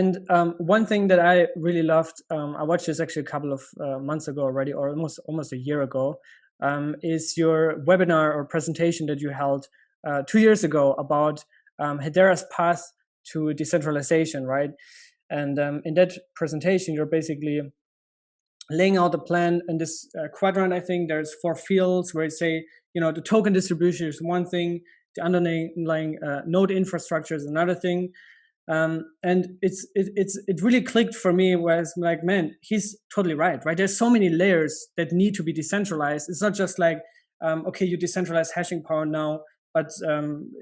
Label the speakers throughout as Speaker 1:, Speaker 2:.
Speaker 1: And one thing that I really loved, I watched this actually a couple of months ago already, or almost a year ago, is your webinar or presentation that you held 2 years ago about Hedera's path to decentralization, right? And in that presentation, you're basically laying out the plan in this quadrant. I think there's 4 fields where you say, the token distribution is one thing, the underlying node infrastructure is another thing. And it really clicked for me, where it's like, man, he's totally right? There's so many layers that need to be decentralized. It's not just like, okay, you decentralize hashing power now, but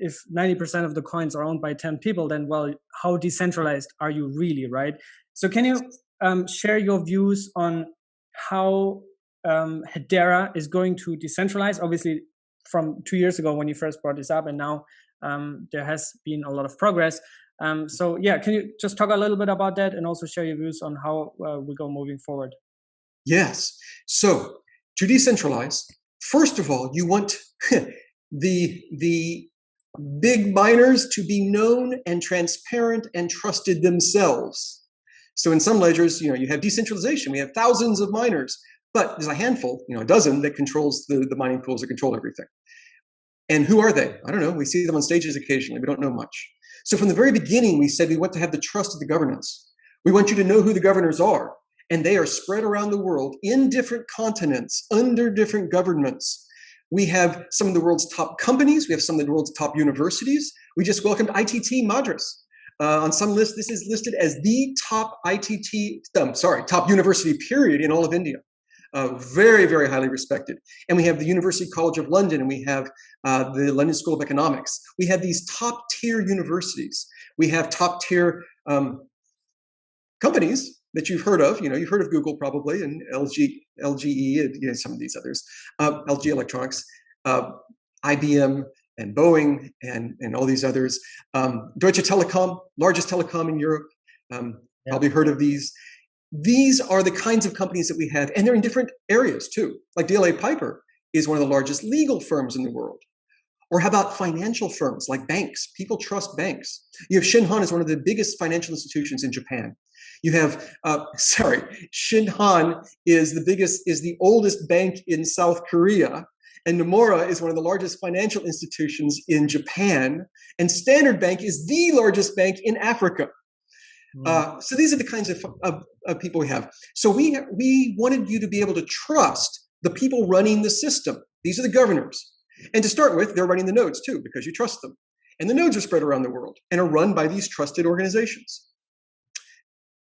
Speaker 1: if 90% of the coins are owned by 10 people, then, well, how decentralized are you really, right? So can you share your views on how Hedera is going to decentralize? Obviously, from 2 years ago when you first brought this up, and now there has been a lot of progress. So yeah, can you just talk a little bit about that and also share your views on how we go moving forward?
Speaker 2: Yes. So to decentralize, first of all, you want the big miners to be known and transparent and trusted themselves. So in some ledgers, you have decentralization. We have thousands of miners, but there's a handful, a dozen that controls the mining pools that control everything. And who are they? I don't know. We see them on stages occasionally. We don't know much. So from the very beginning, we said we want to have the trust of the governance. We want you to know who the governors are, and they are spread around the world in different continents, under different governments. We have some of the world's top companies. We have some of the world's top universities. We just welcomed ITT Madras. On some lists, this is listed as the top top university period in all of India. Very, very highly respected. And we have the University College of London, and we have the London School of Economics. We have these top tier universities. We have top tier companies that you've heard of. You've heard of Google probably, and LGE, and some of these others, LG Electronics, IBM, and Boeing, and all these others. Deutsche Telekom, largest telecom in Europe. Probably heard of these. These are the kinds of companies that we have, and they're in different areas too. Like DLA Piper is one of the largest legal firms in the world. Or how about financial firms like banks? People trust banks. You have Shinhan is one of the biggest financial institutions in Japan. You have, Shinhan is the oldest bank in South Korea. And Nomura is one of the largest financial institutions in Japan. And Standard Bank is the largest bank in Africa. So these are the kinds of people we have. So we wanted you to be able to trust the people running the system. These are the governors. And to start with, they're running the nodes too, because you trust them. And the nodes are spread around the world and are run by these trusted organizations.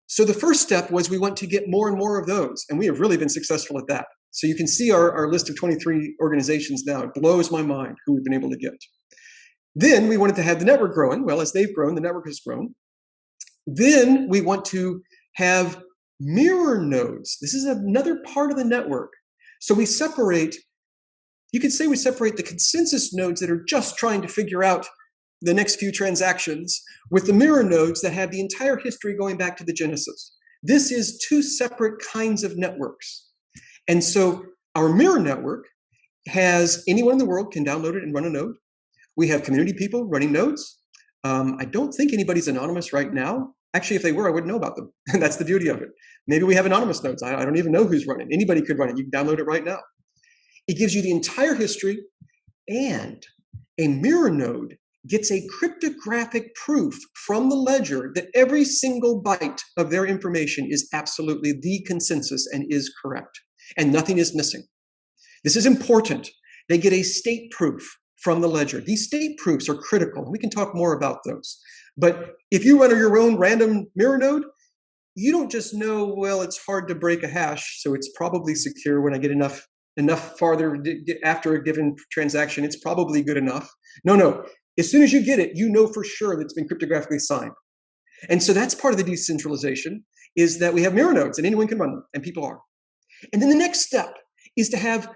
Speaker 2: So the first step was we want to get more and more of those. And we have really been successful at that. So you can see our list of 23 organizations now. It blows my mind who we've been able to get. Then we wanted to have the network growing. Well, as they've grown, the network has grown. Then we want to have mirror nodes. This is another part of the network. So we separate, you could say we separate the consensus nodes that are just trying to figure out the next few transactions with the mirror nodes that have the entire history going back to the Genesis. This is 2 separate kinds of networks. And so our mirror network has anyone in the world can download it and run a node. We have community people running nodes. I don't think anybody's anonymous right now. Actually, if they were, I wouldn't know about them. And that's the beauty of it. Maybe we have anonymous nodes. I don't even know who's running. Anybody could run it. You can download it right now. It gives you the entire history, and a mirror node gets a cryptographic proof from the ledger that every single byte of their information is absolutely the consensus and is correct, and nothing is missing. This is important. They get a state proof from the ledger. These state proofs are critical. We can talk more about those. But if you run your own random mirror node, you don't just know, well, it's hard to break a hash, so it's probably secure when I get enough farther after a given transaction, it's probably good enough. No. As soon as you get it, you know for sure that it's been cryptographically signed. And so that's part of the decentralization, is that we have mirror nodes and anyone can run them, and people are. And then the next step is to have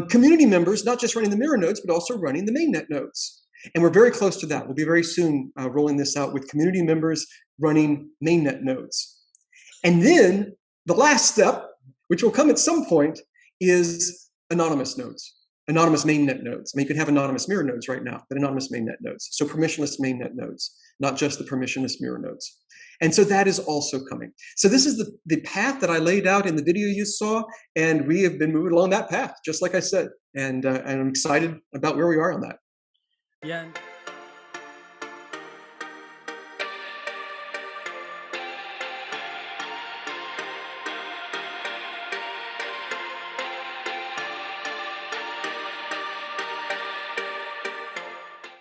Speaker 2: community members, not just running the mirror nodes, but also running the mainnet nodes. And we're very close to that. We'll be very soon rolling this out with community members running mainnet nodes. And then the last step, which will come at some point, is anonymous nodes. anonymous mainnet nodes. I mean, you can have anonymous mirror nodes right now, but anonymous mainnet nodes. So permissionless mainnet nodes, not just the permissionless mirror nodes. And so that is also coming. So this is the path that I laid out in the video you saw, and we have been moving along that path, just like I said. And I'm excited about where we are on that.
Speaker 1: Yeah.